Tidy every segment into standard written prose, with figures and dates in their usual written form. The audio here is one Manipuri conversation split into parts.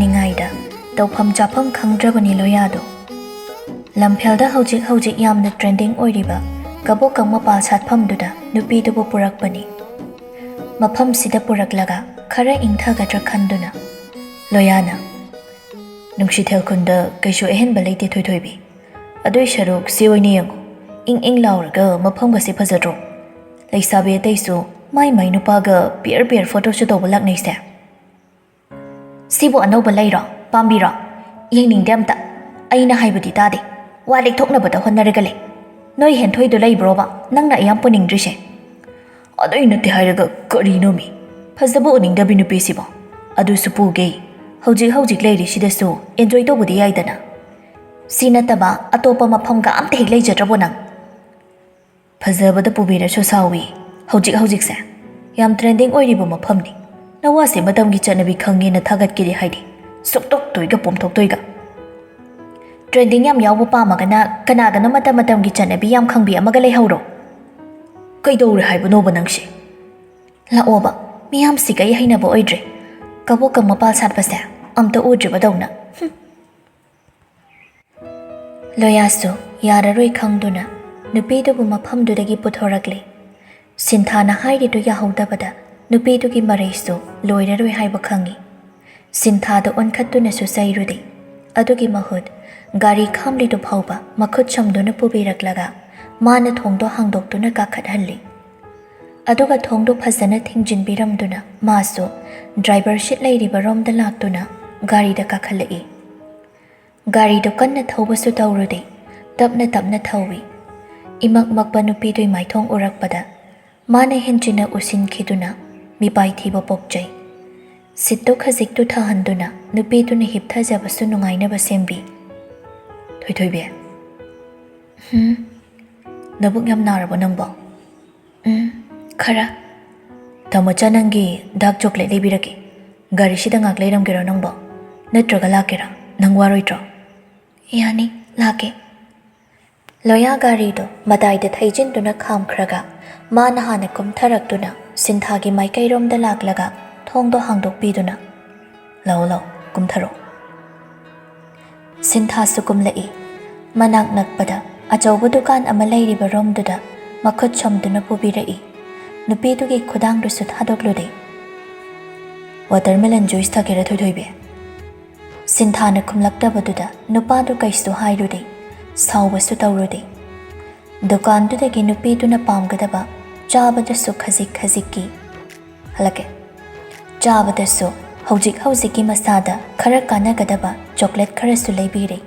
ꯅꯤꯡꯉꯥꯏꯗ ꯇꯧꯐꯝ ꯆꯥꯐꯝ ꯈꯪꯗ꯭ꯔꯕꯅꯤ ꯂꯣꯌꯥꯗꯣ ꯂꯝꯐꯦꯜꯗ ꯍꯧꯖꯤꯛ ꯌꯥꯝꯅ ꯇ꯭ꯔꯦꯟꯗꯤꯡ ꯑꯣꯏꯔꯤꯕ ꯀꯕꯣꯀꯪ ꯃꯄꯥꯜ ꯁꯥꯠꯐꯝꯗꯨꯗ ꯅꯨꯄꯤꯗꯨꯕꯨ ꯄꯨꯔꯛꯄꯅꯤ ꯃꯐꯝꯁꯤꯗ ꯄꯨꯔꯛꯂꯒ ꯈꯔ ꯏꯪꯊꯒꯗ꯭ꯔꯥ ꯈꯟꯗꯨꯅ ꯂꯣꯌꯥꯅ ꯅꯨꯡꯁꯤꯊꯦꯜ ꯈꯨꯟꯗ ꯀꯩꯁꯨ ꯑꯍꯦꯟꯕ ꯂꯩꯇꯦ ꯊꯣꯏꯊꯣꯏꯕꯤ ꯑꯗꯨꯏ ꯁꯔꯨꯛ ꯁꯤ ꯑꯣꯏꯅ ꯌꯦꯡꯉꯨ ꯏꯪ ꯂꯥꯎꯔꯒ ꯃꯐꯝꯒꯁꯦ ꯐꯖꯗ꯭ꯔꯣ ꯂꯩꯁꯥꯕꯤ ꯑꯇꯩꯁꯨ ꯃꯥꯏ ꯅꯨꯄꯥꯒ ꯄꯤꯌꯔ ꯐꯣꯇꯣꯁꯨ ꯇꯧꯕ ꯂꯥꯛꯅꯩꯁꯦ ꯁꯤꯕꯨ ꯑꯅꯧꯕ ꯂꯩꯔꯣ ꯄꯥꯝꯕꯤꯔꯣ ꯌꯦꯡꯅꯤꯡꯗꯦ ꯑꯝꯇ ꯑꯩꯅ ꯍꯥꯏꯕꯗꯤ ꯇꯥꯗꯦ ꯋꯥ ꯂꯦꯛꯊꯣꯛꯅꯕꯗ ꯍꯣꯠꯅꯔꯒ ꯂꯩ ꯅꯣꯏ ꯍꯦꯟꯊꯣꯏꯗꯣ ꯂꯩꯕ꯭ꯔꯣꯕ ꯅꯪꯅ ꯑꯌꯥꯝ ꯄꯨꯅꯤꯡꯗ꯭ꯔꯤꯁꯦ ꯑꯗꯨꯏ ꯅꯠꯇꯦ ꯍꯥꯏꯔꯒ ꯀꯔꯤꯅꯣꯃꯤ ꯐꯖꯕ ꯎꯅꯤꯡꯗꯕꯤ ꯅꯨꯄꯤꯁꯤꯕꯣ ꯑꯗꯨꯁꯨ ꯄꯨꯒꯦ ꯍꯧꯖꯤꯛ ꯂꯩꯔꯤꯁꯤꯗꯁꯨ ꯑꯦꯟꯖꯣꯏ ꯇꯧꯕꯗꯤ ꯌꯥꯏꯗꯅ ꯁꯤ ꯅꯠꯇꯕ ꯑꯇꯣꯞꯄ ꯃꯐꯝꯒ ꯑꯝꯇ ꯍꯦꯛ ꯂꯩꯖꯗ꯭ꯔꯕꯣ ꯅꯪ ꯐꯖꯕꯗ ꯄꯨꯕꯤꯔꯁꯨ ꯁꯥꯎꯋꯤ ꯍꯧꯖꯤꯛꯁꯦ ꯌꯥꯝ ꯇ꯭ꯔꯦꯟꯗꯤꯡ ꯑꯣꯏꯔꯤꯕ ꯃꯐꯝꯅꯤ ꯅꯋꯥꯁꯦ ꯃꯇꯝꯒꯤ ꯆꯠꯅꯕꯤ ꯈꯪꯉꯦꯅ ꯊꯥꯒꯠꯀꯦꯗꯤ ꯍꯥꯏꯗꯤ ꯁꯨꯛꯇꯣꯛꯇꯣꯏꯒ ꯄꯣꯝꯊꯣꯛꯇꯣꯏꯒ ꯇ꯭ꯔꯦꯟꯗꯤꯡ ꯌꯥꯝ ꯌꯥꯎꯕ ꯄꯥꯝꯃꯒꯅ ꯀꯅꯥꯒꯅꯣ ꯃꯇꯝꯒꯤ ꯆꯠꯅꯕꯤ ꯌꯥꯝ ꯈꯪꯕꯤ ꯑꯃꯒ ꯂꯩꯍꯧꯔꯣ ꯀꯩꯗꯧꯔꯦ ꯍꯥꯏꯕꯅꯣꯕ ꯅꯪꯁꯦ ꯂꯥꯛꯑꯣꯕ ꯃꯤꯌꯥꯝꯁꯤꯒ ꯑꯩ ꯍꯩꯅꯕ ꯑꯣꯏꯗ꯭ꯔꯦ ꯀꯕꯣꯀꯪ ꯃꯄꯥꯜ ꯁꯥꯠꯄꯁꯦ ꯑꯝꯇ ꯎꯗ꯭ꯔꯤꯕꯗꯧꯅ ꯂꯣꯌꯥꯁꯨ ꯌꯥꯔꯔꯣꯏ ꯈꯪꯗꯨꯅ ꯅꯨꯄꯤꯗꯨꯕꯨ ꯃꯐꯝꯗꯨꯗꯒꯤ ꯄꯨꯊꯣꯔꯛꯂꯤ ꯁꯤꯟꯊꯥꯅ ꯍꯥꯏꯔꯤꯗꯨ ꯌꯥꯍꯧꯗꯕꯗ ꯅꯨꯄꯤꯗꯨꯒꯤ ꯃꯔꯩꯁꯨ ꯂꯣꯏꯔꯔꯣꯏ ꯍꯥꯏꯕ ꯈꯪꯉꯤ ꯁꯤꯟꯊꯥꯗ ꯑꯣꯟꯈꯠꯇꯨꯅꯁꯨ ꯆꯩꯔꯨꯗꯦ ꯑꯗꯨꯒꯤ ꯃꯍꯨꯠ ꯒꯥꯔꯤ ꯈꯥꯝꯂꯤꯗꯨ ꯐꯥꯎꯕ ꯃꯈꯨꯠ ꯁꯝꯗꯨꯅ ꯄꯨꯕꯤꯔꯛꯂꯒ ꯃꯥꯅ ꯊꯣꯡꯗꯣ ꯍꯥꯡꯗꯣꯛꯇꯨꯅ ꯀꯥꯈꯠꯍꯜꯂꯤ ꯑꯗꯨꯒ ꯊꯣꯡꯗꯣ ꯐꯖꯅ ꯊꯤꯡꯖꯤꯟꯕꯤꯔꯝꯗꯨꯅ ꯃꯥꯁꯨ ꯗ꯭ꯔꯥꯏꯚꯔ ꯁꯤꯠ ꯂꯩꯔꯤꯕ ꯔꯣꯝꯗ ꯂꯥꯛꯇꯨꯅ ꯒꯥꯔꯤꯗ ꯀꯥꯈꯠꯂꯛꯏ ꯒꯥꯔꯤꯗꯨ ꯀꯟꯅ ꯊꯧꯕꯁꯨ ꯇꯧꯔꯨꯗꯦ ꯇꯞꯅ ꯊꯧꯏ ꯏꯃꯛ ꯃꯛꯄ ꯅꯨꯄꯤꯗꯨꯒꯤ ꯃꯥꯏꯊꯣꯡ ꯎꯔꯛꯄꯗ ꯃꯥꯅ ꯍꯦꯟꯖꯤꯟꯅ ꯎꯁꯤꯟꯈꯤꯗꯨꯅ ꯃꯤꯄꯥꯏ ꯊꯤꯕ ꯄꯣꯛꯆꯩ ꯁꯤꯠꯇꯨ ꯈꯖꯤꯛꯇꯨ ꯊꯥꯍꯟꯗꯨꯅ ꯅꯨꯄꯤꯗꯨꯅ ꯍꯤꯞꯊꯖꯕꯁꯨ ꯅꯨꯡꯉꯥꯏꯅꯕ ꯁꯦꯝꯕꯤ ꯊꯣꯏꯊꯣꯏꯕꯤ ꯅꯕꯨꯛ ꯌꯥꯝ ꯅꯥꯔꯕꯣ ꯅꯪꯕꯣ ꯈꯔ ꯇꯥꯃꯣꯆꯥ ꯅꯪꯒꯤ ꯗꯥꯔꯛ ꯆꯣꯀ꯭ꯂꯦꯠ ꯂꯩꯕꯤꯔꯛꯀꯦ ꯒꯥꯔꯤꯁꯤꯗ ꯉꯥꯛ ꯂꯩꯔꯝꯒꯦꯔꯣ ꯅꯪꯕꯣ ꯅꯠꯇ꯭ꯔꯒ ꯂꯥꯛꯀꯦꯔꯥ ꯅꯪ ꯋꯥꯔꯣꯏꯗ꯭ꯔꯣ ꯌꯥꯅꯤ ꯂꯥꯛꯀꯦ ꯂꯣꯌꯥ ꯒꯥꯔꯤꯗꯣ ꯃꯇꯥꯏꯗ ꯊꯩꯖꯤꯟꯗꯨꯅ ꯈꯥꯝꯈ꯭ꯔꯒ ꯃꯥꯅ ꯍꯥꯟꯅ ꯀꯨꯝꯊꯔꯛꯇꯨꯅ ꯁꯤꯟꯊꯥꯒꯤ ꯃꯥꯏꯀꯩꯔꯣꯝꯗ ꯂꯥꯛꯂꯒ ꯊꯣꯡꯗꯣ ꯍꯥꯡꯗꯣꯛꯄꯤꯗꯨꯅ ꯂꯥꯛꯑꯣ ꯀꯨꯝꯊꯔꯛꯑꯣ ꯁꯤꯟꯊꯥꯁꯨ ꯀꯨꯝꯂꯛꯏ ꯃꯅꯥꯛ ꯅꯛꯄꯗ ꯑꯆꯧꯕ ꯗꯨꯀꯥꯟ ꯑꯃ ꯂꯩꯔꯤꯕ ꯔꯣꯝꯗꯨꯗ ꯃꯈꯨꯠ ꯁꯝꯗꯨꯅ ꯄꯨꯕꯤꯔꯛꯏ ꯅꯨꯄꯤꯗꯨꯒꯤ ꯈꯨꯗꯥꯡꯗꯨꯁꯨ ꯊꯥꯗꯣꯛꯂꯨꯗꯦ ꯋꯥꯇꯔꯃꯦꯂꯟ ꯖꯨꯏꯁ ꯊꯛꯀꯦꯔꯥ ꯊꯣꯏꯊꯣꯏꯕꯤ ꯁꯤꯟꯊꯥꯅ ꯈꯨꯝꯂꯛꯇꯕꯗꯨꯗ ꯅꯨꯄꯥꯗꯨ ꯀꯩꯁꯨ ꯍꯥꯏꯔꯨꯗꯦ ꯁꯥꯎꯕꯁꯨ ꯇꯧꯔꯨꯗꯦ ꯗꯨꯀꯥꯟꯗꯨꯗꯒꯤ ꯅꯨꯄꯤꯗꯨꯅ ꯄꯥꯝꯒꯗꯕ ꯆꯥꯕꯗꯁꯨ ꯈꯖꯤꯛꯀꯤ ꯍꯜꯂꯛꯀꯦ ꯆꯥꯕꯗꯁꯨ ꯍꯧꯖꯤꯛꯀꯤ ꯃꯁꯥꯗ ꯈꯔ ꯀꯥꯟꯅꯒꯗꯕ ꯆꯣꯀ꯭ꯂꯦꯠ ꯈꯔꯁꯨ ꯂꯩꯕꯤꯔꯦ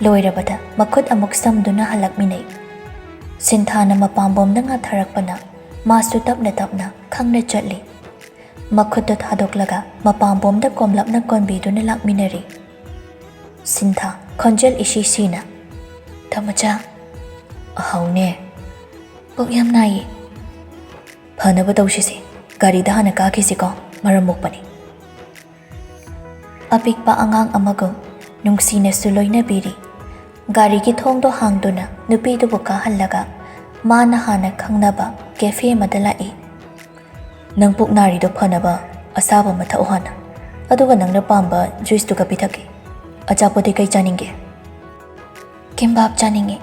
ꯂꯣꯏꯔꯕꯗ ꯃꯈꯨꯠ ꯑꯃꯨꯛ ꯁꯝꯗꯨꯅ ꯍꯜꯂꯛꯃꯤꯟꯅꯩ ꯁꯤꯟꯊꯥꯅ ꯃꯄꯥꯝꯕꯣꯝꯗ ꯉꯥꯊꯔꯛꯄꯅ ꯃꯥꯁꯨ ꯇꯞꯅ ꯈꯪꯅ ꯆꯠꯂꯤ ꯃꯈꯨꯠꯇꯨ ꯊꯥꯗꯣꯛꯂꯒ ꯃꯄꯥꯝꯕꯣꯝꯗ ꯀꯣꯝꯂꯞꯅ ꯀꯣꯟꯕꯤꯗꯨꯅ ꯂꯥꯛꯃꯤꯟꯅꯔꯤ ꯁꯤꯟꯊꯥ ꯈꯣꯟꯖꯦꯜ ꯏꯁꯤꯅ ꯇꯥꯃꯣꯆꯥ ꯑꯍꯥꯎꯅꯦ ꯄꯨꯛ ꯌꯥꯝ ꯅꯥꯏꯌꯦ ꯐꯅꯕ ꯇꯧꯁꯤꯁꯦ ꯒꯥꯔꯤꯗ ꯍꯥꯟꯅ ꯀꯥꯈꯤꯁꯤꯀꯣ ꯃꯔꯝ ꯃꯣꯛꯄꯅꯤ ꯑꯄꯤꯛꯄ ꯑꯉꯥꯡ ꯑꯃꯒꯨꯝ ꯅꯨꯡꯁꯤꯅꯁꯨ ꯂꯣꯏꯅꯕꯤꯔꯤ ꯒꯥꯔꯤꯒꯤ ꯊꯣꯡꯗꯣ ꯍꯥꯡꯗꯨꯅ ꯅꯨꯄꯤꯗꯨꯕꯨ ꯀꯥꯍꯜꯂꯒ ꯃꯥꯅ ꯍꯥꯟꯅ ꯈꯪꯅꯕ ꯀꯦꯐꯦ ꯑꯃꯗ ꯂꯥꯛꯏ ꯅꯪ ꯄꯨꯛ ꯅꯥꯔꯤꯗꯣ ꯐꯅꯕ ꯑꯁꯥꯕ ꯑꯃ ꯊꯛꯎ ꯍꯥꯟꯅ ꯑꯗꯨꯒ ꯅꯪꯅ ꯄꯥꯝꯕ ꯖꯨꯏꯁꯇꯨꯒ ꯄꯤꯊꯛꯀꯦ ꯑꯆꯥꯄꯣꯠꯇꯤ ꯀꯩ ꯆꯥꯅꯤꯡꯒꯦ ꯀꯤꯝꯕꯥꯞ ꯆꯥꯅꯤꯡꯉꯤ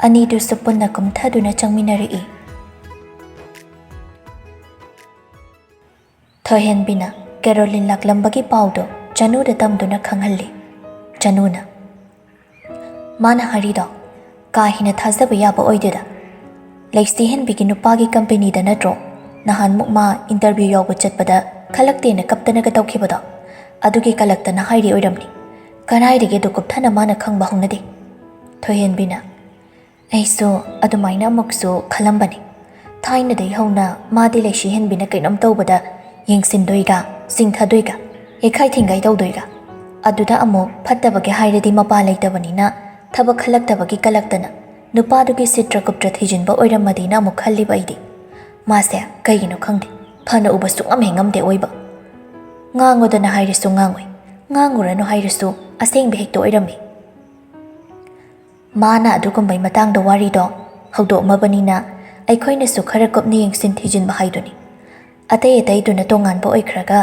ꯑꯅꯤꯗꯨꯁꯨ ꯄꯨꯟꯅ ꯀꯨꯝꯊꯗꯨꯅ ꯆꯪꯃꯤꯟꯅꯔꯛꯏ ꯊꯣꯏꯍꯦꯟꯕꯤꯅ ꯀꯦꯔꯣꯂꯤꯟ ꯂꯥꯛꯂꯝꯕꯒꯤ ꯄꯥꯎꯗꯣ ꯆꯅꯨꯗ ꯇꯝꯗꯨꯅ ꯈꯪꯍꯜꯂꯤ ꯆꯅꯨꯅ ꯃꯥꯅ ꯍꯥꯏꯔꯤꯗꯣ ꯀꯥ ꯍꯦꯟꯅ ꯊꯥꯖꯕ ꯌꯥꯕ ꯑꯣꯏꯗꯦꯗ ꯂꯩꯁꯤꯍꯦꯟꯕꯤꯒꯤ ꯅꯨꯄꯥꯒꯤ ꯀꯝꯄꯦꯅꯤꯗ ꯅꯠꯇ꯭ꯔꯣ ꯅꯍꯥꯟꯃꯨꯛ ꯃꯥ ꯏꯟꯇꯔꯚ꯭ꯌꯨ ꯌꯥꯎꯕ ꯆꯠꯄꯗ ꯈꯜꯂꯛꯇꯦꯅ ꯀꯞꯇꯅꯒ ꯇꯧꯈꯤꯕꯗꯣ ꯑꯗꯨꯒꯤ ꯀꯂꯛꯇꯅ ꯍꯥꯏꯔꯤ ꯑꯣꯏꯔꯝꯅꯤ ꯀꯔꯥꯏꯗꯒꯤ ꯑꯗꯨ ꯀꯨꯞꯊꯅ ꯃꯥꯅ ꯈꯪꯕ ꯍꯧꯅꯗꯦ ꯊꯣꯏꯍꯦꯟꯕꯤꯅ ꯑꯩꯁꯨ ꯑꯗꯨꯃꯥꯏꯅ ꯑꯃꯨꯛꯁꯨ ꯈꯜꯂꯝꯕꯅꯤ ꯊꯥꯏꯅꯗꯒꯤ ꯍꯧꯅ ꯃꯥꯗꯤ ꯂꯩꯁꯤꯍꯦꯟꯕꯤꯅ ꯀꯩꯅꯣꯝ ꯇꯧꯕꯗ ꯌꯦꯡꯁꯤꯟꯗꯣꯏꯒ ꯆꯤꯡꯊꯗꯣꯏꯒ ꯌꯩꯈꯥꯏ ꯊꯤꯡꯒꯥꯏ ꯇꯧꯗꯣꯏꯒ ꯑꯗꯨꯗ ꯑꯃꯨꯛ ꯐꯠꯇꯕꯒꯤ ꯍꯥꯏꯔꯗꯤ ꯃꯄꯥ ꯂꯩꯇꯕꯅꯤꯅ ꯊꯕꯛ ꯈꯜꯂꯛꯇꯕꯒꯤ ꯀꯂꯛꯇꯅ ꯅꯨꯄꯥꯗꯨꯒꯤ ꯁꯤꯠꯇ꯭ꯔ ꯀꯨꯞꯇ꯭ꯔ ꯊꯤꯖꯤꯟꯕ ꯑꯣꯏꯔꯝꯃꯗꯤꯅ ꯑꯃꯨꯛ ꯈꯜꯂꯤꯕ ꯑꯩꯗꯤ ꯃꯥꯁꯦ ꯀꯩꯒꯤꯅꯣ ꯈꯪꯗꯦ ꯐꯅ ꯎꯕ ꯁꯨꯡꯉꯝ ꯉꯝꯗꯦ ꯑꯣꯏꯕ ꯉꯥꯡꯉꯨꯗꯅ ꯍꯥꯏꯔꯁꯨ ꯉꯥꯡꯉꯣꯏ ꯉꯥꯡꯉꯨꯔꯅꯨ ꯍꯥꯏꯔꯁꯨ ꯑꯁꯦꯡꯕ ꯍꯦꯛꯇ ꯑꯣꯏꯔꯝꯃꯤ ꯃꯥꯅ ꯑꯗꯨꯒꯨꯝꯕꯩ ꯃꯇꯥꯡꯗ ꯋꯥꯔꯤꯗꯣ ꯍꯧꯗꯣꯛꯑꯝꯃꯕꯅꯤꯅ ꯑꯩꯈꯣꯏꯅꯁꯨ ꯈꯔ ꯀꯨꯞꯅ ꯌꯦꯡꯁꯤꯟ ꯊꯤꯖꯤꯟꯕ ꯍꯥꯏꯗꯨꯅꯤ ꯑꯇꯩꯗꯨꯅ ꯇꯣꯉꯥꯟꯕ ꯑꯣꯏꯈ꯭ꯔꯒ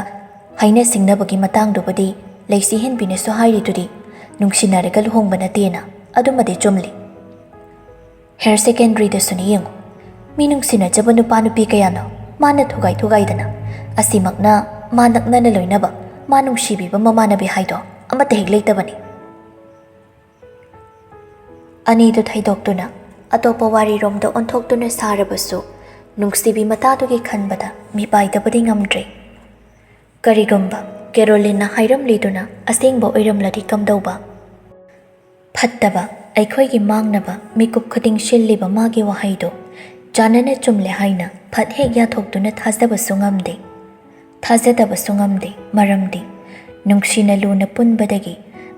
ꯍꯥꯏꯅ ꯁꯤꯡꯅꯕꯒꯤ ꯃꯇꯥꯡꯗꯨꯕꯨꯗꯤ ꯂꯩꯁꯤ ꯍꯦꯟꯕꯤꯅꯁꯨ ꯍꯥꯏꯔꯤꯗꯨꯗꯤ ꯅꯨꯡꯁꯤꯅꯔꯒ ꯂꯨꯍꯣꯡꯕ ꯅꯠꯇꯦꯅ ꯑꯗꯨꯃꯗꯤ ꯆꯨꯝꯂꯤ ꯍꯥꯌꯔ ꯁꯦꯀꯦꯟꯗꯔꯤꯗꯁꯨꯅꯤ ꯌꯦꯡꯉꯨ ꯃꯤ ꯅꯨꯡꯁꯤꯅꯖꯕ ꯅꯨꯄꯥ ꯅꯨꯄꯤ ꯀꯌꯥꯅꯣ ꯃꯥꯅ ꯊꯨꯒꯥꯏꯗꯅ ꯑꯁꯤꯃꯛꯅ ꯃꯥ ꯅꯛꯅꯅ ꯂꯣꯏꯅꯕ ꯃꯥ ꯅꯨꯡꯁꯤꯕꯤꯕ ꯃꯃꯥꯟꯅꯕꯤ ꯍꯥꯏꯗꯣ ꯑꯃꯠꯇ ꯍꯦꯛ ꯂꯩꯇꯕꯅꯤ ꯑꯅꯤꯗꯨ ꯊꯩꯗꯣꯛꯇꯨꯅ ꯑꯇꯣꯞꯄ ꯋꯥꯔꯤꯔꯣꯝꯗ ꯑꯣꯟꯊꯣꯛꯇꯨꯅ ꯁꯥꯔꯕꯁꯨ ꯅꯨꯡꯁꯤꯕꯤ ꯃꯇꯥꯗꯨꯒꯤ ꯈꯟꯕꯗ ꯃꯤꯄꯥꯏꯗꯕꯗꯤ ꯉꯝꯗ꯭ꯔꯦ ꯀꯔꯤꯒꯨꯝꯕ ꯀꯦꯔꯣꯂꯤꯟꯅ ꯍꯥꯏꯔꯝꯂꯤꯗꯨꯅ ꯑꯁꯦꯡꯕ ꯑꯣꯏꯔꯝꯂꯗꯤ ꯀꯝꯗꯧꯕ ꯐꯠꯇꯕ ꯑꯩꯈꯣꯏꯒꯤ ꯃꯥꯡꯅꯕ ꯃꯤꯀꯨꯞ ꯈꯨꯗꯤꯡ ꯁꯤꯜꯂꯤꯕ ꯃꯥꯒꯤ ꯋꯥꯍꯩꯗꯣ ꯆꯥꯟꯅꯅ ꯆꯨꯝꯂꯦ ꯍꯥꯏꯅ ꯐꯠ ꯍꯦꯛ ꯌꯥꯊꯣꯛꯇꯨꯅ ꯊꯥꯖꯕꯁꯨ ꯉꯝꯗꯦ ꯊꯥꯖꯗꯕꯁꯨ ꯉꯝꯗꯦ ꯃꯔꯝꯗꯤ ꯅꯨꯡꯁꯤꯅ ꯂꯨꯅ ꯄꯨꯟꯕꯗꯒꯤ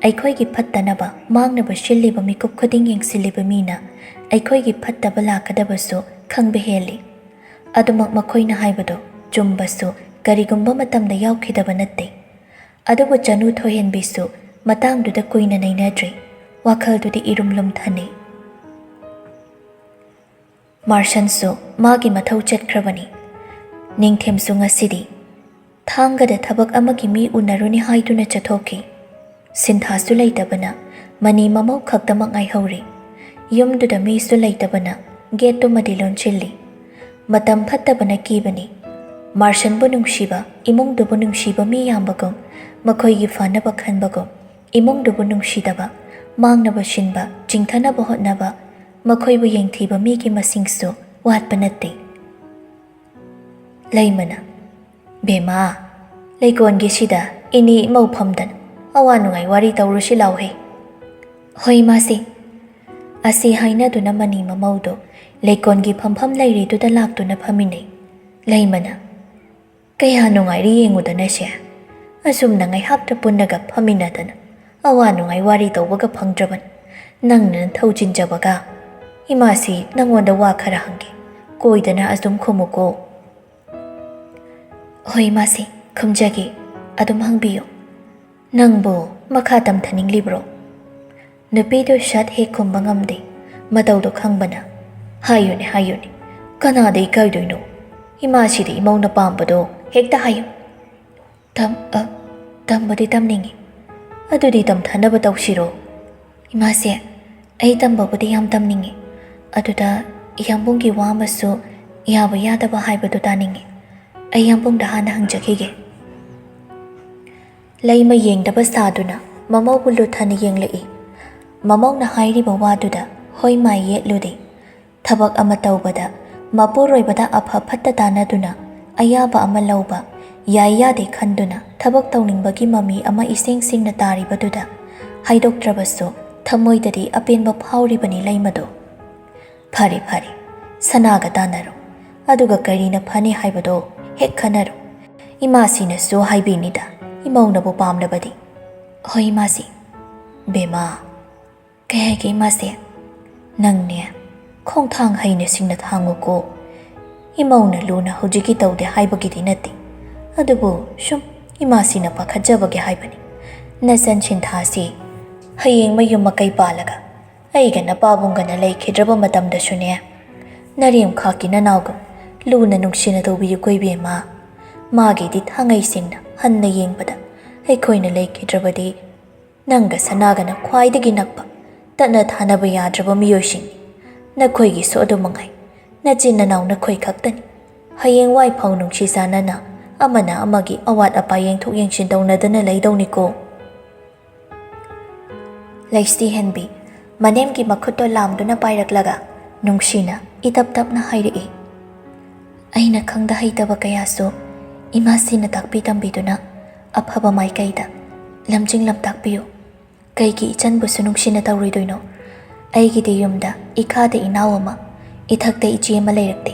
ꯑꯩꯈꯣꯏꯒꯤ ꯐꯠꯇꯅꯕ ꯃꯥꯡꯅꯕ ꯁꯤꯜꯂꯤꯕ ꯃꯤꯀꯨꯞ ꯈꯨꯗꯤꯡ ꯌꯦꯡꯁꯤꯜꯂꯤꯕ ꯃꯤꯅ ꯑꯩꯈꯣꯏꯒꯤ ꯐꯠꯇꯕ ꯂꯥꯛꯀꯗꯕꯁꯨ ꯈꯪꯕ ꯍꯦꯜꯂꯤ ꯑꯗꯨꯃꯛ ꯃꯈꯣꯏꯅ ꯍꯥꯏꯕꯗꯣ ꯆꯨꯝꯕꯁꯨ ꯀꯔꯤꯒꯨꯝꯕ ꯃꯇꯝꯗ ꯌꯥꯎꯈꯤꯗꯕ ꯅꯠꯇꯦ ꯑꯗꯨꯕꯨ ꯆꯅꯨ ꯊꯣꯏꯍꯦꯟꯕꯤꯁꯨ ꯃꯇꯥꯡꯗꯨꯗ ꯀꯨꯏꯅ ꯅꯩꯅꯗ꯭ꯔꯤ ꯋꯥꯈꯜꯗꯨꯗꯤ ꯏꯔꯨꯝ ꯂꯨꯝꯊꯅꯩ ꯃꯥꯔꯁꯟꯁꯨ ꯃꯥꯒꯤ ꯃꯊꯧ ꯆꯠꯈ꯭ꯔꯕꯅꯤ ꯅꯤꯡꯊꯦꯝꯁꯨ ꯉꯁꯤꯗꯤ ꯊꯥꯡꯒꯗ ꯊꯕꯛ ꯑꯃꯒꯤ ꯃꯤ ꯎꯅꯔꯨꯅꯤ ꯍꯥꯏꯗꯨꯅ ꯆꯠꯊꯣꯛꯈꯤ ꯁꯤꯟꯊꯥꯁꯨ ꯂꯩꯇꯕꯅ ꯃꯅꯤ ꯃꯃꯧ ꯈꯛꯇꯃꯛ ꯉꯥꯏꯍꯧꯔꯤ ꯌꯨꯝꯗꯨꯗ ꯃꯤꯁꯨ ꯂꯩꯇꯕꯅ ꯒꯦꯠꯇꯨꯃꯗꯤ ꯂꯣꯟꯁꯤꯜꯂꯤ ꯃꯇꯝ ꯐꯠꯇꯕꯅ ꯀꯤꯕꯅꯤ ꯃꯥꯔꯁꯟꯕꯨ ꯅꯨꯡꯁꯤꯕ ꯏꯃꯨꯡꯗꯨꯕꯨ ꯅꯨꯡꯁꯤꯕ ꯃꯤ ꯌꯥꯝꯕꯒꯨꯝ ꯃꯈꯣꯏꯒꯤ ꯐꯅꯕ ꯈꯟꯕꯒꯨꯝ ꯏꯃꯨꯡꯗꯨꯕꯨ ꯅꯨꯡꯁꯤꯗꯕ ꯃꯥꯡꯅꯕ ꯁꯤꯟꯕ ꯆꯤꯡꯊꯅꯕ ꯍꯣꯠꯅꯕ ꯃꯈꯣꯏꯕꯨ ꯌꯦꯡꯊꯤꯕ ꯃꯤꯒꯤ ꯃꯁꯤꯡꯁꯨ ꯋꯥꯠꯄ ꯅꯠꯇꯦ ꯂꯩꯃꯅ ꯕꯦꯃꯥ ꯂꯩꯀꯣꯟꯒꯤ ꯁꯤꯗ ꯏꯅꯤ ꯏꯃꯧ ꯐꯝꯗꯅ ꯑꯋꯥ ꯅꯨꯡꯉꯥꯏ ꯋꯥꯔꯤ ꯇꯧꯔꯨꯁꯤ ꯂꯥꯎꯍꯦ ꯍꯣꯏ ꯃꯥꯁꯤ ꯑꯁꯤ ꯍꯥꯏꯅꯗꯨꯅ ꯃꯅꯤ ꯃꯃꯧꯗꯣ ꯂꯩꯀꯣꯟꯒꯤ ꯐꯝꯐꯝ ꯂꯩꯔꯤꯗꯨꯗ ꯂꯥꯛꯇꯨꯅ ꯐꯝꯃꯤꯟꯅꯩ ꯂꯩꯃꯅ ꯀꯌꯥ ꯅꯨꯡꯉꯥꯏꯔꯤ ꯌꯦꯡꯉꯨꯗꯅ ꯁꯦ ꯑꯁꯨꯝꯅ ꯉꯥꯏꯍꯥꯛꯇ ꯄꯨꯟꯅꯒ ꯐꯝꯃꯤꯟꯅꯗꯅ ꯑꯋꯥ ꯅꯨꯡꯉꯥꯏ ꯋꯥꯔꯤ ꯇꯧꯕꯒ ꯐꯪꯗ꯭ꯔꯕꯅꯤ ꯅꯪꯅ ꯊꯧꯖꯤꯟꯖꯕꯒ ꯏꯃꯥꯁꯤ ꯅꯪꯉꯣꯟꯗ ꯋꯥ ꯈꯔ ꯍꯪꯒꯦ ꯀꯣꯏꯗꯅ ꯑꯗꯨꯝ ꯈꯨꯝꯃꯨꯀꯣ ꯍꯣꯏ ꯃꯥꯁꯤ ꯈꯨꯝꯖꯒꯦ ꯑꯗꯨꯝ ꯍꯪꯕꯤꯌꯨ ꯅꯪꯕꯨ ꯃꯈꯥ ꯇꯝꯊꯅꯤꯡꯂꯤꯕ꯭ꯔꯣ ꯅꯨꯄꯤꯗꯨ ꯁꯠ ꯍꯦꯛ ꯈꯨꯝꯕ ꯉꯝꯗꯦ ꯃꯇꯧꯗꯣ ꯈꯪꯕꯅ ꯍꯥꯏꯌꯨꯅꯦ ꯍꯥꯏꯌꯨꯅꯦ ꯀꯅꯥꯗ ꯏꯀꯥꯏꯗꯣꯏꯅꯣ ꯏꯃꯥꯁꯤꯗꯤ ꯏꯃꯧꯅ ꯄꯥꯝꯕꯗꯣ ꯍꯦꯛꯇ ꯍꯥꯏꯌꯨ ꯇꯝꯕꯗꯤ ꯇꯝꯅꯤꯡꯉꯤ ꯑꯗꯨꯗꯤ ꯇꯝꯊꯅꯕ ꯇꯧꯁꯤꯔꯣ ꯏꯃꯥꯁꯦ ꯑꯩ ꯇꯝꯕꯕꯨꯗꯤ ꯌꯥꯝ ꯇꯝꯅꯤꯡꯉꯤ ꯑꯗꯨꯗ ꯌꯥꯝꯕꯨꯡꯒꯤ ꯋꯥ ꯑꯃꯁꯨ ꯌꯥꯕ ꯌꯥꯗꯕ ꯍꯥꯏꯕꯗꯨ ꯇꯥꯅꯤꯡꯉꯤ ꯑꯩ ꯌꯥꯝꯕꯨꯡꯗ ꯍꯥꯟꯅ ꯍꯪꯖꯈꯤꯒꯦ ꯂꯩꯃ ꯌꯦꯡꯗꯕ ꯁꯥꯗꯨꯅ ꯃꯃꯧꯕꯨ ꯂꯨꯊꯅ ꯌꯦꯡꯂꯛꯏ ꯃꯃꯧꯅ ꯍꯥꯏꯔꯤꯕ ꯋꯥꯗꯨꯗ ꯍꯣꯏ ꯃꯥꯏ ꯌꯦꯠꯂꯨꯗꯦ ꯊꯕꯛ ꯑꯃ ꯇꯧꯕꯗ ꯃꯄꯨꯔꯣꯏꯕꯗ ꯑꯐ ꯐꯠꯇ ꯇꯥꯟꯅꯗꯨꯅ ꯑꯌꯥꯕ ꯑꯃ ꯂꯧꯕ ꯌꯥꯏ ꯌꯥꯗꯦ ꯈꯟꯗꯨꯅ ꯊꯕꯛ ꯇꯧꯅꯤꯡꯕꯒꯤ ꯃꯃꯤ ꯑꯃ ꯏꯁꯦꯡ ꯁꯦꯡꯅ ꯇꯥꯔꯤꯕꯗꯨꯗ ꯍꯥꯏꯗꯣꯛꯇ꯭ꯔꯕꯁꯨ ꯊꯃꯣꯏꯗꯗꯤ ꯑꯄꯦꯟꯕ ꯐꯥꯎꯔꯤꯕꯅꯤ ꯂꯩꯃꯗꯣ ꯐꯔꯦ ꯐꯔꯦ ꯁꯅꯥꯒ ꯇꯥꯟꯅꯔꯣ ꯑꯗꯨꯒ ꯀꯔꯤꯅ ꯐꯅꯤ ꯍꯥꯏꯕꯗꯣ ꯍꯦꯛ ꯈꯟꯅꯔꯣ ꯏꯃꯥꯁꯤꯅꯁꯨ ꯍꯥꯏꯕꯤꯅꯤꯗ ꯏꯃꯧꯅꯕꯨ ꯄꯥꯝꯂꯕꯗꯤ ꯍꯣꯏ ꯏꯃꯥꯁꯤ ꯕꯦꯃꯥ ꯀꯩ ꯍꯥꯏꯒꯦ ꯏꯃꯥꯁꯦ ꯅꯪꯅꯦ ꯈꯣꯡꯊꯥꯡ ꯍꯩꯅ ꯁꯤꯡꯅ ꯊꯥꯡꯉꯨꯀꯣ ꯏꯃꯧꯅ ꯂꯨꯅ ꯍꯧꯖꯤꯛꯀꯤ ꯇꯧꯗꯦ ꯍꯥꯏꯕꯒꯤꯗꯤ ꯅꯠꯇꯦ ꯑꯗꯨꯕꯨ ꯁꯨꯝ ꯏꯃꯥꯁꯤꯅ ꯄꯥꯈꯠꯆꯕꯒꯦ ꯍꯥꯏꯕꯅꯤ ꯅꯆꯟ ꯁꯤꯟꯊꯥꯁꯤ ꯍꯌꯦꯡ ꯃꯌꯨꯝ ꯃꯀꯩ ꯄꯥꯜꯂꯒ ꯑꯩꯒ ꯅꯄꯥꯕꯨꯡꯒꯅ ꯂꯩꯈꯤꯗ꯭ꯔꯕ ꯃꯇꯝꯗꯁꯨꯅꯦ ꯅꯔꯦꯝ ꯈꯥꯛꯀꯤ ꯅꯅꯥꯎꯒ ꯂꯨꯅ ꯅꯨꯡꯁꯤꯅ ꯇꯧꯕꯤꯌꯨꯀꯣ ꯏꯕꯦꯝꯃ ꯃꯥꯒꯤꯗꯤ ꯊꯥꯡꯉꯩꯁꯤꯡꯅ ꯍꯟꯅ ꯌꯦꯡꯕꯗ ꯑꯩꯈꯣꯏꯅ ꯂꯩꯈꯤꯗ꯭ꯔꯕꯗꯤ ꯅꯪꯒ ꯁꯅꯥꯒꯅ ꯈ꯭ꯋꯥꯏꯗꯒꯤ ꯅꯛꯄ ꯇꯠꯅ ꯊꯥꯅꯕ ꯌꯥꯗ꯭ꯔꯕ ꯃꯤꯑꯣꯏꯁꯤꯡꯅꯤ ꯅꯈꯣꯏꯒꯤꯁꯨ ꯑꯗꯨꯃꯉꯥꯏ ꯅꯆꯤꯟ ꯅꯅꯥꯎ ꯅꯈꯣꯏ ꯈꯛꯇꯅꯤ ꯍꯌꯦꯡꯋꯥꯏ ꯐꯥꯎ ꯅꯨꯡꯁꯤ ꯆꯥꯟꯅꯅ ꯑꯃꯅ ꯑꯃꯒꯤ ꯑꯋꯥꯠ ꯑꯄꯥ ꯌꯦꯡꯊꯣꯛ ꯌꯦꯡꯁꯤꯟ ꯇꯧꯅꯗꯅ ꯂꯩꯗꯧꯅꯤꯀꯣ ꯂꯩꯁꯤ ꯍꯦꯟꯕꯤ ꯃꯅꯦꯝꯒꯤ ꯃꯈꯨꯠꯇꯣ ꯂꯥꯝꯗꯨꯅ ꯄꯥꯏꯔꯛꯂꯒ ꯅꯨꯡꯁꯤꯅ ꯏꯇꯞ ꯇꯞꯅ ꯍꯥꯏꯔꯛꯏ ꯑꯩꯅ ꯈꯪꯗ ꯍꯩꯇꯕ ꯀꯌꯥꯁꯨ ꯏꯃꯥꯁꯤꯅ ꯇꯥꯛꯄꯤ ꯇꯝꯕꯤꯗꯨꯅ ꯑꯐꯕ ꯃꯥꯏꯀꯩꯗ ꯂꯝꯖꯤꯡ ꯂꯝꯇꯥꯛꯄꯤꯌꯨ ꯀꯩꯒꯤ ꯏꯆꯟꯕꯨꯁꯨ ꯅꯨꯡꯁꯤꯅ ꯇꯧꯔꯣꯏꯗꯣꯏꯅꯣ ꯑꯩꯒꯤꯗꯤ ꯌꯨꯝꯗ ꯏꯈꯥꯗ ꯏꯅꯥꯎ ꯑꯃ ꯏꯊꯛꯇ ꯏꯆꯦ ꯑꯃ ꯂꯩꯔꯛꯇꯦ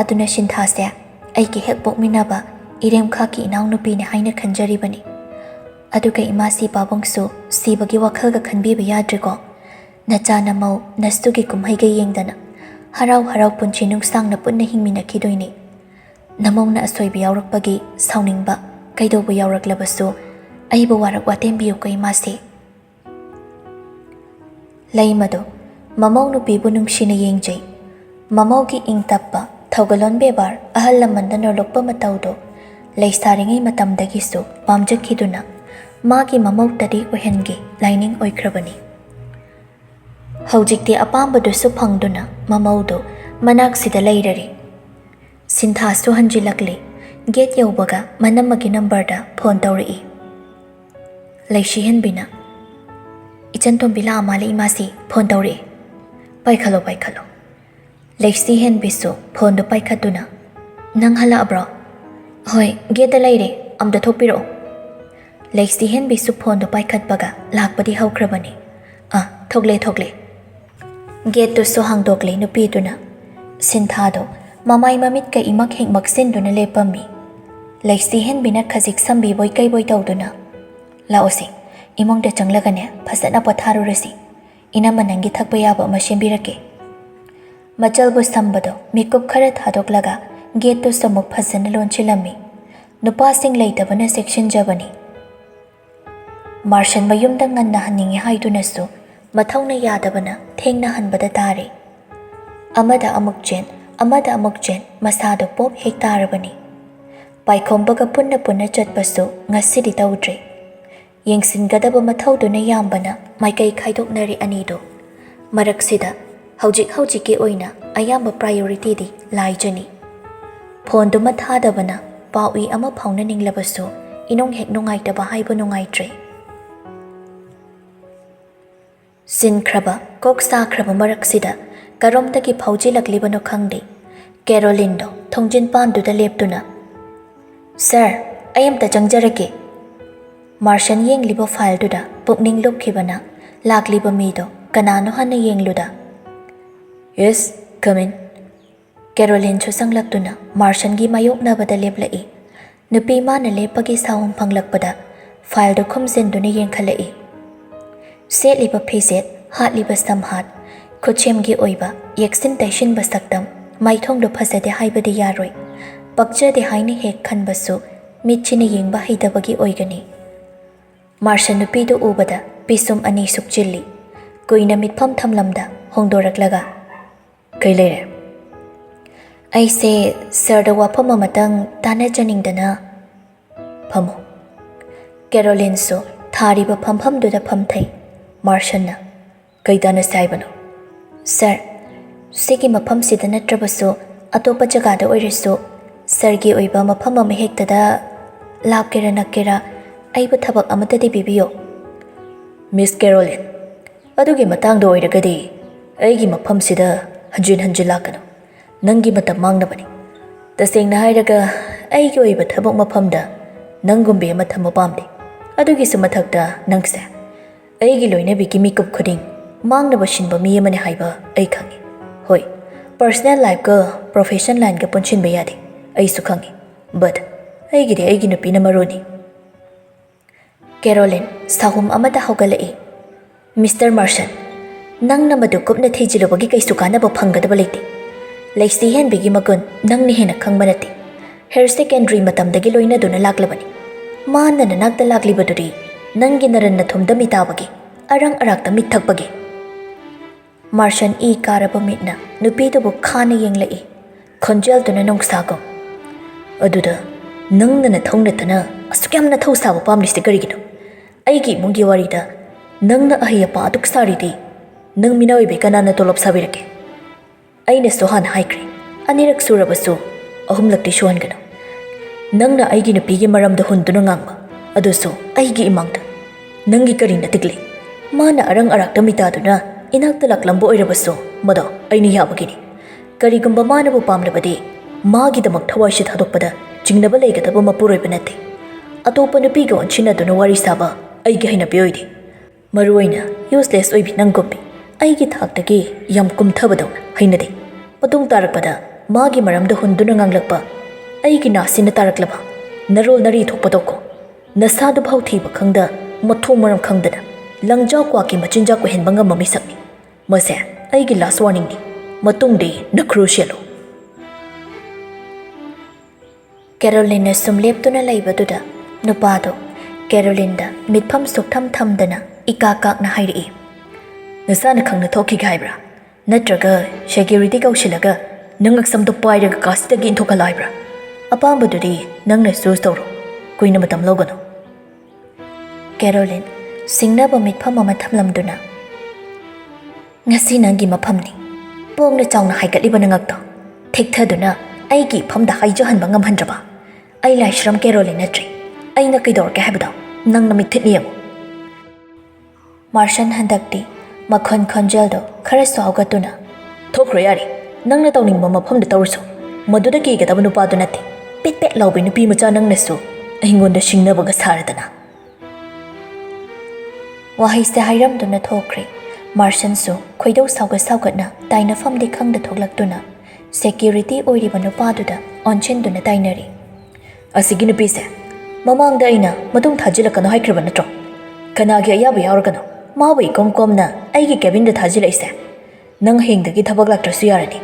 ꯑꯗꯨꯅ ꯁꯤꯟꯊꯥꯁꯦ ꯑꯩꯒꯤ ꯍꯦꯛ ꯄꯣꯛꯃꯤꯟꯅꯕ ꯏꯔꯦꯝꯈꯥꯛꯀꯤ ꯏꯅꯥꯎꯅꯨꯄꯤꯅꯤ ꯍꯥꯏꯅ ꯈꯟꯖꯔꯤꯕꯅꯤ ꯑꯗꯨꯒ ꯏꯃꯥꯁꯤ ꯄꯥꯕꯨꯡꯁꯨ ꯁꯤꯕꯒꯤ ꯋꯥꯈꯜꯒ ꯈꯟꯕꯤꯕ ꯌꯥꯗ꯭ꯔꯦꯀꯣ ꯅꯆꯥ ꯅꯃꯧ ꯅꯁꯨꯒꯤ ꯀꯨꯝꯍꯩꯒ ꯌꯦꯡꯗꯅ ꯍꯔꯥꯎ ꯍꯔꯥꯎ ꯄꯨꯟꯁꯤ ꯅꯨꯡꯁꯥꯡꯅ ꯄꯨꯟꯅ ꯍꯤꯡꯃꯤꯟꯅꯈꯤꯗꯣꯏꯅꯤ ꯅꯃꯧꯅ ꯑꯁꯣꯏꯕ ꯌꯥꯎꯔꯛꯄꯒꯤ ꯁꯥꯎꯅꯤꯡꯕ ꯀꯩꯗꯧꯕ ꯌꯥꯎꯔꯛꯂꯕꯁꯨ ꯑꯩꯕꯨ ꯋꯥꯔꯛ ꯋꯥꯇꯦꯝꯕꯤꯌꯨꯀꯣ ꯏꯃꯥꯁꯤ ꯂꯩꯃꯗꯣ ꯃꯃꯧ ꯅꯨꯄꯤꯕꯨ ꯅꯨꯡꯁꯤꯅ ꯌꯦꯡꯖꯩ ꯃꯃꯧꯒꯤ ꯏꯪ ꯇꯞꯄ ꯊꯧꯒꯜꯂꯣꯟ ꯕꯦꯕꯥꯔ ꯑꯍꯜ ꯂꯃꯟꯗ ꯅꯣꯂꯛꯄ ꯃꯇꯧꯗꯣ ꯂꯩꯁꯥꯔꯤꯉꯩ ꯃꯇꯝꯗꯒꯤꯁꯨ ꯄꯥꯝꯖꯈꯤꯗꯨꯅ ꯃꯥꯒꯤ ꯃꯃꯧꯇꯗꯤ ꯑꯣꯏꯍꯟꯒꯦ ꯂꯥꯏꯅꯤꯡ ꯑꯣꯏꯈ꯭ꯔꯕꯅꯤ꯫ ꯍꯧꯖꯤꯛꯇꯤ ꯑꯄꯥꯝꯕꯗꯨꯁꯨ ꯐꯪꯗꯨꯅ ꯃꯃꯧꯗꯨ ꯃꯅꯥꯛꯁꯤꯗ ꯂꯩꯔꯔꯤ꯫ ꯁꯤꯟꯊꯥꯁꯨ ꯍꯟꯖꯤꯜꯂꯛꯂꯤ꯫ ꯒꯦꯠ ꯌꯧꯕꯒ ꯃꯅꯝꯃꯒꯤ ꯅꯝꯕꯔꯗ ꯐꯣꯟ ꯇꯧꯔꯛꯏ꯫ ꯂꯩꯁꯤꯍꯟꯕꯤꯅ "ꯏꯆꯟꯇꯣꯝꯕꯤ ꯂꯥꯛꯑ ꯃꯥꯜꯂꯦ ꯏꯃꯥꯁꯤ, ꯐꯣꯟ ꯇꯧꯔꯛꯏ꯫ ꯄꯥꯏꯈꯠꯂꯣ ꯄꯥꯏꯈꯠꯂꯣ꯫ ꯂꯩꯁꯤꯍꯟꯕꯤꯁꯨ ꯐꯣꯟꯗꯨ ꯄꯥꯏꯈꯠꯇꯨꯅ "ꯅꯪ ꯍꯜꯂꯛꯑꯕ꯭ꯔꯣ?" "ꯍꯣꯏ, ꯒꯦꯠꯇ ꯂꯩꯔꯦ, ꯑꯝꯇ ꯊꯣꯛꯄꯤꯔꯛꯑꯣ." ꯂꯩꯁꯤꯍꯟꯕꯤꯁꯨ ꯐꯣꯟꯗꯨ ꯄꯥꯏꯈꯠꯄꯒ ꯂꯥꯛꯄꯗꯤ ꯍꯧꯈ꯭ꯔꯕꯅꯤ꯫ ꯊꯣꯛꯂꯦ ꯊꯣꯛꯂꯦ." ꯒꯦꯠꯇꯨꯁꯨ ꯍꯥꯡꯗꯣꯛꯂꯦ ꯅꯨꯄꯤꯗꯨꯅ꯫ ꯁꯤꯟꯊꯥꯗꯣ ꯃꯃꯥꯏ ꯃꯃꯤꯠꯀ ꯏꯃꯛ ꯍꯦꯛ ꯃꯛꯁꯤꯟꯗꯨꯅ ꯂꯦꯞꯄꯝꯃꯤ꯫ ꯂꯩꯁꯤꯍꯟꯕꯤꯅ ꯈꯖꯤꯛ ꯁꯝꯕꯤꯕꯣꯏ ꯀꯩꯕꯣꯏ ꯇꯧꯗꯨꯅ "ꯂꯥꯛꯑꯣꯁꯤ, ꯏꯃꯨꯡꯗ ꯆꯪꯂꯒꯅꯦ ꯐꯖꯅ ꯄꯣꯊꯥꯔꯨꯔꯁꯤ꯫ ꯏꯅꯝꯃ ꯅꯪꯒꯤ ꯊꯛꯄ ꯌꯥꯕ ꯑꯃ ꯁꯦꯝꯕꯤꯔꯛꯀꯦ." ꯃꯆꯜꯕꯨ ꯁꯝꯕꯗꯣ ꯃꯤꯀꯨꯞ ꯈꯔ ꯊꯥꯗꯣꯛꯂꯒ ꯒꯦꯠꯇꯨꯁꯨ ꯑꯃꯨꯛ ꯐꯖꯅ ꯂꯣꯟꯁꯤꯜꯂꯝꯃꯤ꯫ ꯅꯨꯄꯥꯁꯤꯡ ꯂꯩꯇꯕꯅ ꯆꯦꯛꯁꯤꯟꯖꯕꯅꯤ꯫ ꯃꯥꯔꯁꯟ ꯃꯌꯨꯝꯗ ꯉꯟꯅ ꯍꯟꯅꯤꯡꯉꯤ ꯍꯥꯏꯗꯨꯅꯁꯨ ꯃꯊꯧꯅ ꯌꯥꯗꯕꯅ ꯊꯦꯡꯅ ꯍꯟꯕꯗ ꯇꯥꯔꯦ꯫ ꯑꯃꯗ ꯑꯃꯨꯛ ꯆꯦꯟ, ꯑꯃꯗ ꯑꯃꯨꯛ ꯆꯦꯟ, ꯃꯁꯥꯗꯣ ꯄꯣꯞ ꯍꯦꯛ ꯇꯥꯔꯕꯅꯤ꯫ ꯄꯥꯏꯈꯣꯝꯕꯒ ꯄꯨꯟꯅ ꯄꯨꯟꯅ ꯆꯠꯄꯁꯨ ꯉꯁꯤꯗꯤ ꯇꯧꯗ꯭ꯔꯦ꯫ ꯌꯦꯡꯁꯤꯟꯒꯗꯕ ꯃꯊꯧꯗꯨꯅ ꯌꯥꯝꯕꯅ ꯃꯥꯏꯀꯩ ꯈꯥꯏꯗꯣꯛꯅꯔꯤ ꯑꯅꯤꯗꯣ꯫ ꯃꯔꯛꯁꯤꯗ ꯍꯧꯖꯤꯛꯀꯤ ꯑꯣꯏꯅ ꯑꯌꯥꯝꯕ ꯄ꯭ꯔꯥꯏꯌꯣꯔꯤꯇꯤꯗꯤ ꯂꯥꯏꯖꯅꯤ꯫ ꯐꯣꯟꯗꯨꯃ ꯊꯥꯗꯕꯅ ꯄꯥꯎꯏ ꯑꯃ ꯐꯥꯎꯅꯅꯤꯡꯂꯕꯁꯨ ꯏꯅꯨꯡ ꯍꯦꯛ ꯅꯨꯡꯉꯥꯏꯇꯕ ꯍꯥꯏꯕ ꯅꯨꯡꯉꯥꯏꯇ꯭ꯔꯦ꯫ ꯆꯤꯟꯈ꯭ꯔꯕ ꯀꯣꯛ ꯆꯥꯈ꯭ꯔꯕ ꯃꯔꯛꯁꯤꯗ ꯀꯔꯣꯝꯗꯒꯤ ꯐꯥꯎꯖꯤꯜꯂꯛꯂꯤꯕꯅꯣ ꯈꯪꯗꯦ꯫ ꯀꯦꯔꯣꯂꯤꯟꯗꯣ ꯊꯣꯡꯖꯤꯟꯄꯥꯟꯗꯨꯗ ꯂꯦꯞꯇꯨꯅ "ꯁꯥꯔ, ꯑꯩ ꯑꯝꯇ ꯆꯪꯖꯔꯛꯀꯦ." ꯃꯥꯔꯁꯟ ꯌꯦꯡꯂꯤꯕ ꯐꯥꯏꯜꯗꯨꯗ ꯄꯨꯛꯅꯤꯡ ꯂꯨꯞꯈꯤꯕꯅ ꯂꯥꯛꯂꯤꯕ ꯃꯤꯗꯣ ꯀꯅꯥꯅꯣ ꯍꯥꯟꯅ ꯌꯦꯡꯂꯨꯗ "ꯌꯦꯁ, ꯀꯝ ꯏꯟ." ꯀꯦꯔꯣꯂꯤꯟꯁꯨ ꯆꯪꯂꯛꯇꯨꯅ ꯃꯥꯔꯁꯟꯒꯤ ꯃꯥꯌꯣꯛꯅꯕꯗ ꯂꯦꯞꯂꯛꯏ꯫ ꯅꯨꯄꯤ ꯃꯥꯅ ꯂꯦꯞꯄꯒꯤ ꯁꯥꯎꯝ ꯐꯪꯂꯛꯄꯗ ꯐꯥꯏꯜꯗꯨ ꯈꯨꯝꯖꯤꯟꯗꯨꯅ ꯌꯦꯡꯈꯠꯂꯛꯏ꯫ ꯁꯦꯠꯂꯤꯕ ꯐꯤꯖꯦꯠ, ꯍꯥꯠꯂꯤꯕ ꯁꯝꯍꯥꯠ, ꯈꯨꯠꯁꯦꯝꯒꯤ ꯑꯣꯏꯕ ꯌꯦꯛꯁꯤꯟ ꯇꯩꯁꯤꯟꯕ ꯁꯛꯇꯝ, ꯃꯥꯏꯊꯣꯡꯗꯣ ꯐꯖꯗꯦ ꯍꯥꯏꯕꯗꯤ ꯌꯥꯔꯣꯏ꯫ ꯄꯛꯆꯗꯦ ꯍꯥꯏꯅ ꯍꯦꯛ ꯈꯟꯕꯁꯨ ꯃꯤꯠꯁꯤꯅ ꯌꯦꯡꯕ ꯍꯩꯇꯕꯒꯤ ꯑꯣꯏꯒꯅꯤ꯫ ꯃꯥꯔꯁꯟ ꯅꯨꯄꯤꯗꯨ ꯎꯕꯗ ꯄꯤꯁꯨꯝ ꯑꯅꯤ ꯁꯨꯛꯆꯤꯜꯂꯤ꯫ ꯀꯨꯏꯅ ꯃꯤꯠꯐꯝ ꯊꯝꯂꯝꯗ ꯍꯣꯡꯗꯣꯔꯛꯂꯒ "ꯀꯩ ꯂꯩꯔꯦ?" "ꯑꯩꯁꯦ ꯁꯔꯗ ꯋꯥꯐꯝ ꯑꯃꯇꯪ ꯇꯥꯟꯅꯖꯅꯤꯡꯗꯅ." "ꯐꯝꯃꯣ." ꯀꯦꯔꯣꯂꯤꯟꯁꯨ ꯊꯥꯔꯤꯕ ꯐꯝꯐꯝꯗꯨꯗ ꯐꯝꯊꯩ꯫ ꯃꯥꯔꯁꯟꯅ "ꯀꯩ ꯇꯥꯟꯅꯁꯦ ꯍꯥꯏꯕꯅꯣ?" "ꯁꯔ, ꯁꯤꯒꯤ ꯃꯐꯝꯁꯤꯗ ꯅꯠꯇ꯭ꯔꯕꯁꯨ ꯑꯇꯣꯞꯄ ꯖꯒꯥꯗ ꯑꯣꯏꯔꯁꯨ ꯁꯔꯒꯤ ꯑꯣꯏꯕ ꯃꯐꯝ ꯑꯃ ꯍꯦꯛꯇꯗ ꯂꯥꯞꯀꯦꯔꯥ ꯅꯛꯀꯦꯔꯥ ꯑꯩꯕꯨ ꯊꯕꯛ ꯑꯃꯇꯗꯤ ꯄꯤꯕꯤꯌꯣ." "ꯃꯤꯁ ꯀꯦꯔꯣꯂꯤꯟ, ꯑꯗꯨꯒꯤ ꯃꯇꯥꯡꯗ ꯑꯣꯏꯔꯒꯗꯤ ꯑꯩꯒꯤ ꯃꯐꯝꯁꯤꯗ ꯍꯟꯖꯤꯟ ꯍꯟꯖꯤꯟ ꯂꯥꯛꯀꯅꯨ꯫ ꯅꯪꯒꯤ ꯃꯇꯝ ꯃꯥꯡꯅꯕꯅꯤ꯫ ꯇꯁꯦꯡꯅ ꯍꯥꯏꯔꯒ ꯑꯩꯒꯤ ꯑꯣꯏꯕ ꯊꯕꯛ ꯃꯐꯝꯗ ꯅꯪꯒꯨꯝꯕꯤ ꯑꯃ ꯊꯝꯕ ꯄꯥꯝꯗꯦ꯫ ꯑꯗꯨꯒꯤꯁꯨ ꯃꯊꯛꯇ ꯅꯪꯁꯦ ꯑꯩꯒꯤ ꯂꯣꯏꯅꯕꯤꯒꯤ ꯃꯤꯀꯨꯞ ꯈꯨꯗꯤꯡ ꯃꯥꯡꯅꯕ ꯁꯤꯟꯕ ꯃꯤ ꯑꯃꯅꯤ ꯍꯥꯏꯕ ꯑꯩ ꯈꯪꯉꯤ꯫ ꯍꯣꯏ, ꯄꯔꯁꯅꯦꯜ ꯂꯥꯏꯐꯀ ꯄ꯭ꯔꯣꯐꯦꯁꯟ ꯂꯥꯏꯟꯒ ꯄꯨꯟꯁꯤꯟꯕ ꯌꯥꯗꯦ, ꯑꯩꯁꯨ ꯈꯪꯉꯤ꯫ ꯕꯠ ꯑꯩꯒꯤꯗꯤ ꯑꯩꯒꯤ ꯅꯨꯄꯤꯅ ꯃꯔꯨꯅꯤ." ꯀꯦꯔꯣꯂꯤꯟ ꯁꯥꯍꯨꯝ ꯑꯃꯗ ꯍꯧꯒꯠꯂꯛꯏ꯫ "ꯃꯤꯁꯇꯔ ꯃꯥꯔꯁꯟ, ꯅꯪꯅ ꯃꯗꯨ ꯀꯨꯞꯅ ꯊꯤꯖꯤꯜꯂꯨꯕꯒꯤ ꯀꯩꯁꯨ ꯀꯥꯟꯅꯕ ꯐꯪꯒꯗꯕ ꯂꯩꯇꯦ꯫ ꯂꯩꯁꯤꯍꯦꯟꯕꯤꯒꯤ ꯃꯒꯨꯟ ꯅꯪꯅ ꯍꯦꯟꯅ ꯈꯪꯕ ꯅꯠꯇꯦ꯫ ꯍꯥꯌꯔ ꯁꯦꯀꯦꯟꯗꯔꯤ ꯃꯇꯝꯗꯒꯤ ꯂꯣꯏꯅꯗꯨꯅ ꯂꯥꯛꯂꯕꯅꯤ꯫ ꯃꯥꯅ ꯅꯅꯥꯛꯇ ꯂꯥꯛꯂꯤꯕꯗꯨꯗꯤ ꯅꯪꯒꯤ ꯅꯔꯟ ꯅꯊꯨꯝꯗ ꯃꯤꯇꯥꯕꯒꯤ, ꯑꯔꯪ ꯑꯔꯥꯛꯇ ꯃꯤꯠ ꯊꯛꯄꯒꯤ." ꯃꯥꯔꯁꯟ ꯏ ꯀꯥꯔꯕ ꯃꯤꯠꯅ ꯅꯨꯄꯤꯗꯨꯕꯨ ꯈꯥꯅ ꯌꯦꯡꯂꯛꯏ꯫ ꯈꯣꯟꯖꯦꯜꯗꯨꯅ ꯅꯨꯡꯁꯥꯒꯨꯝ "ꯑꯗꯨꯗ ꯅꯪꯅ ꯅꯊꯧ ꯅꯊꯅ ꯑꯁꯨꯛ ꯌꯥꯝꯅ ꯊꯧ ꯁꯥꯕ ꯄꯥꯝꯂꯤꯁꯤ ꯀꯔꯤꯒꯤꯅꯣ? ꯑꯩꯒꯤ ꯏꯃꯨꯡꯒꯤ ꯋꯥꯔꯤꯗ ꯅꯪꯅ ꯑꯍꯩ ꯑꯄꯥ ꯑꯗꯨꯛ ꯁꯥꯔꯤꯗꯤ ꯅꯪ ꯃꯤꯅꯥꯏꯕꯩ ꯀꯅꯥꯅ ꯇꯣꯂꯣꯞ ꯁꯥꯕꯤꯔꯛꯀꯦ? ꯑꯩꯅꯁꯨ ꯍꯥꯟꯅ ꯍꯥꯏꯈ꯭ꯔꯦ, ꯑꯅꯤꯔꯛ ꯁꯨꯔꯕꯁꯨ ꯑꯍꯨꯝꯂꯛꯇꯤ ꯁꯨꯍꯟꯒꯅꯨ꯫ ꯅꯪꯅ ꯑꯩꯒꯤ ꯅꯨꯄꯤꯒꯤ ꯃꯔꯝꯗ ꯍꯨꯟꯗꯨꯅ ꯉꯥꯡꯕ, ꯑꯗꯨꯁꯨ ꯑꯩꯒꯤ ꯏꯃꯥꯡꯗ꯫ ꯅꯪꯒꯤ ꯀꯔꯤ ꯅꯇꯤꯛꯂꯤ? ꯃꯥꯅ ꯑꯔꯪ ꯑꯔꯥꯛꯇ ꯃꯤꯇꯥꯗꯨꯅ ꯏꯅꯥꯛꯇ ꯂꯥꯛꯂꯝꯕ ꯑꯣꯏꯔꯕꯁꯨ ꯃꯗꯣ ꯑꯩꯅ ꯌꯥꯕꯒꯤꯅꯤ꯫ ꯀꯔꯤꯒꯨꯝꯕ ꯃꯥꯅꯕꯨ ꯄꯥꯝꯂꯕꯗꯤ ꯃꯥꯒꯤꯗꯃꯛ ꯊꯋꯥꯏꯁꯤ ꯊꯥꯗꯣꯛꯄꯗ ꯆꯤꯡꯅꯕ ꯂꯩꯒꯗꯕ ꯃꯄꯨꯔꯣꯏꯕ ꯅꯠꯇꯦ꯫ ꯑꯇꯣꯞꯄ ꯅꯨꯄꯤꯒ ꯑꯣꯟꯁꯤꯟꯅꯗꯨꯅ ꯋꯥꯔꯤ ꯁꯥꯕ ꯑꯩꯒꯤ ꯍꯩꯅꯕꯤ ꯑꯣꯏꯗꯦ꯫ ꯃꯔꯨꯑꯣꯏꯅ ꯌꯨꯁꯂꯦꯁ ꯑꯣꯏꯕꯤ ꯅꯪꯒꯨꯝꯕꯤ ꯑꯩꯒꯤ ꯊꯥꯛꯇꯒꯤ ꯌꯥꯝ ꯀꯨꯝꯊꯕꯗꯧꯅ ꯍꯩꯅꯗꯦ꯫ ꯃꯇꯨꯡ ꯇꯥꯔꯛꯄꯗ ꯃꯥꯒꯤ ꯃꯔꯝꯗ ꯍꯨꯟꯗꯨꯅ ꯉꯥꯡꯂꯛꯄ ꯑꯩꯒꯤ ꯅꯥꯁꯤꯅ ꯇꯥꯔꯛꯂꯕ ꯅꯔꯣꯜ ꯅꯔꯤ ꯊꯣꯛꯄ ꯇꯣꯛꯈꯣ꯫ ꯅꯁꯥꯗꯨꯐꯥꯎ ꯊꯤꯕ ꯈꯪꯗ ꯃꯊꯣꯡ ꯃꯔꯝ ꯈꯪꯗꯅ ꯂꯪꯖꯥꯎ ꯀ꯭ꯋꯥꯛꯀꯤ ꯃꯆꯤꯟꯖꯥꯛ ꯑꯣꯏꯍꯟꯕ ꯉꯝꯕ ꯃꯤꯁꯛꯅꯤ꯫ ꯃꯁꯦ ꯑꯩꯒꯤ ꯂꯥꯁ ꯋꯥꯔꯅꯤꯡꯅꯤ꯫ ꯃꯇꯨꯡꯗꯤ ꯅꯈ꯭ꯔꯨ ꯁꯦꯜꯂꯨ." ꯀꯦꯔꯣꯂꯤꯟꯅ ꯁꯨꯝ ꯂꯦꯞꯇꯨꯅ ꯂꯩꯕꯗꯨꯗ ꯅꯨꯄꯥꯗꯣ ꯀꯦꯔꯣꯂꯤꯟꯗ ꯃꯤꯠꯐꯝ ꯁꯨꯛꯊꯝ ꯊꯝꯗꯅ ꯏꯀꯥꯛ ꯀꯥꯛꯅ ꯍꯥꯏꯔꯛꯏ꯫ "ꯅꯁꯥꯅ ꯈꯪꯅ ꯊꯣꯛꯈꯤꯒꯦ ꯍꯥꯏꯕ꯭ꯔꯥ? ꯅꯠꯇ꯭ꯔꯒ ꯁꯦꯀ꯭ꯌꯨꯔꯤꯇꯤ ꯀꯧꯁꯤꯜꯂꯒ ꯅꯪ ꯉꯛꯁꯝꯗꯣ ꯄꯥꯏꯔꯒ ꯀꯥꯁꯤꯗꯒꯤ ꯏꯟꯊꯣꯛꯍꯜꯂꯣ ꯍꯥꯏꯕ꯭ꯔꯥ? ꯑꯄꯥꯝꯕꯗꯨꯗꯤ ꯅꯪꯅ ꯆꯨꯁ ꯇꯧꯔꯣ, ꯀꯨꯏꯅ ꯃꯇꯝ ꯂꯧꯒꯅꯨ." Caroline singnaba mitpham ama thamlamduna ngasi nangi maphamni pongna chawna haigatliba nangakto thekthaduna aigi phamda haijohanba ngamhandraba ai laishram Caroline natri aina kaidorke habdo nangna mithitni yam Martian handakti makhon khonjeldo khara sawgatuna thokro yari nangna tawningba maphamda tawrusu maduda kigadaba nupadu nate pet pet lawbe nupi macha nangnasu aingonda singnabaga saradana Wahiste hairamduna thokre Martian su khoidau saugatna tainafamdi khangda thoklaktuna security oiriba nupaduda onchenduna tainari asigi nupise mamangda aina matung thajilakano haikraba natro kanagi ayaba yauragano mabai komkomna aigi cabin da thajilaise nang hengdagi thabak laktrasu yarani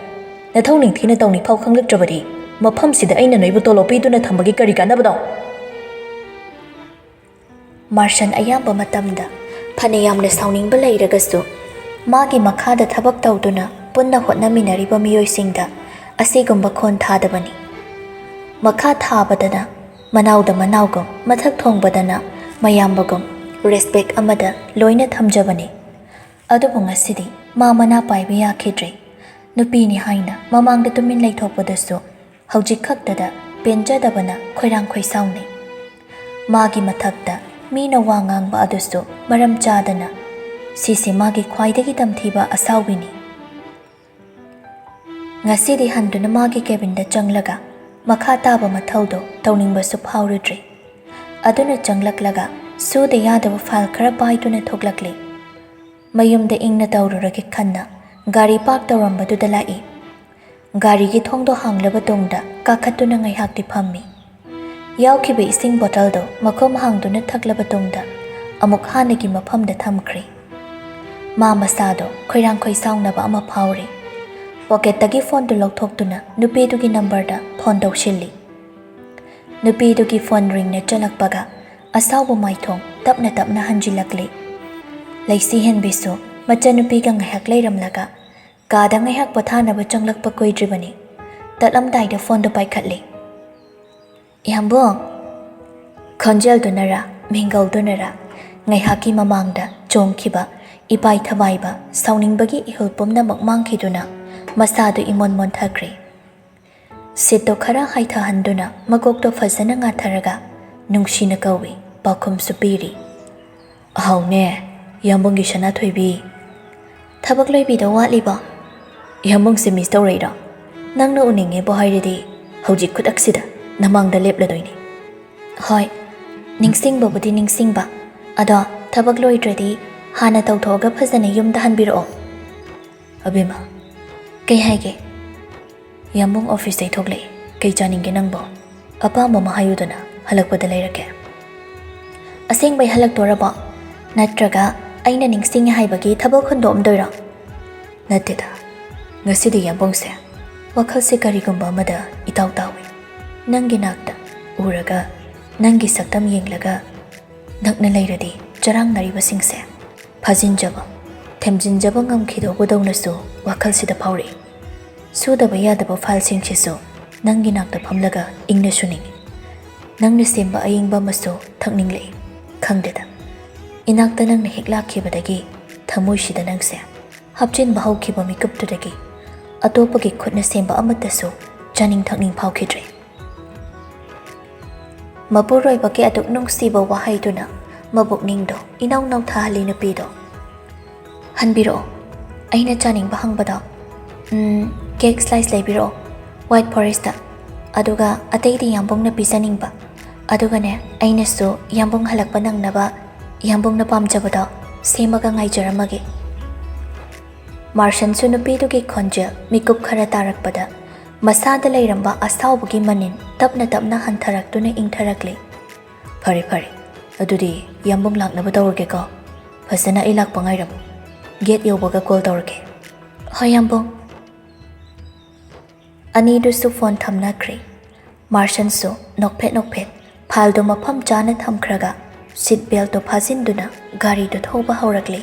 nathauning thina tawni phau khanglaktrabadi mafam sida aina noibu tolo piduna thambagi kari kanabado Martian ayamba matamda Phanayamna sauningba leiragasu magi makhada thabak tawduna punna hotnaminariba miyoisingda asigumba khon thadabani makha thabadana manawda manawgum mathak thongbadana mayambagum respect amada loina thamjabani adubu ngasidi ma mana paiba yakhidre nupini haina mamangda tumin leithopadasu hojik khaktada penjadabana khoirang khoisauni magi mathakta Mina wangangba adusu maram chadana sisi magi khwaidagi tamthiba asawbini ngasidi handuna magi cabinda changlaga makha taba mathaudo tawningba su phaurudri aduna changlaklaga sude yadaba file khara paiduna thoklakli mayumda ingna tawruragi khanna gari park tawrambadu lai gari gi thongdo hanglaba tongda kakhatuna ngaihakti phammi Yaukhiba ising bottle do makom hangduna thaklaba tongda amuk hanagi maphamda thamkhri ma masado khoirang khoi saungnaba ama phauri pocket tagi phone du lokthokduna nupi dugi number da phone dawshilli nupi dugi phone ring ne chalakpaga asawbu maithong tapna hanjilakli laisi hen bisu macha nupi ga ngahak leiramlaga kada ngahak pathanaba changlakpa koidribani tatlamdai da phone do paikhatli Yambong Khonjel dunara mingal dunara ngaihaki mamangda chongkhiba ipai thabaiba sauningbagi ihulpumna makmangkhiduna masadu imon monthakre sito khara haitha handuna makokto fazana ngatharaga nungsina kawi pakhum supiri ahawne yambongi shana thoibi thabak loibi da watliba yambong se miss tawreira nangna uninge bo hairidi hojik khutaksida namangda lepladoi hoi ningsingbabudi ningsingba ado thabak loidradi hana tawthoga phajana yumda hanbiro abima kei haige yambong office dai thoklei kei chaninge nangbo apamba mahayudana halakpada leirake aseng bai halak toraba natraga aina ningsing haibagi thabak khondom doira natida ngasidi yambong se wakhal se karigumba amada itaw tawi Nangi nakta uraga nangi saktam yenglaga nakna leiradi charang nariba singse phajinjaba themjinjaba ngamkhido bodongnasu wakhal sida phauri sudaba yadaba file singchisu nangi nakta phamlaga ingna suning nangna semba ayingba masu thakninglei khangdeda inakta nangna heklakhibadagi thamoisida nangse hapchin bahawkhiba mikuptudagi atopagi khutna semba amatasu chaning thakning phawkhidre Mapuroi baki atuk nungsiba wahaiduna mabuk ningdo inaw naw thahali nupido hanbiro aina chaning bahangbado cake slice leibiro white forest aduga ataidi yambong na pisaningba aduga ne aina su yambong halakpa nangnaba yambong na pamjabado semaga ngaijaramagi Martian su nupidugi khonja mikup khara tarakpada Masada lairamba asawbugi manin tapna hantaraktuna ingtharakli Phari adudi yambong laknaba tawrge ko phasana ilak pangairam gate yobaga call tawrge Hoy yambong Ani du su phone thamnakri Martian su nokphet phal do mafam chana thamkhraga seat belt to phajinduna gari do thoba haurakli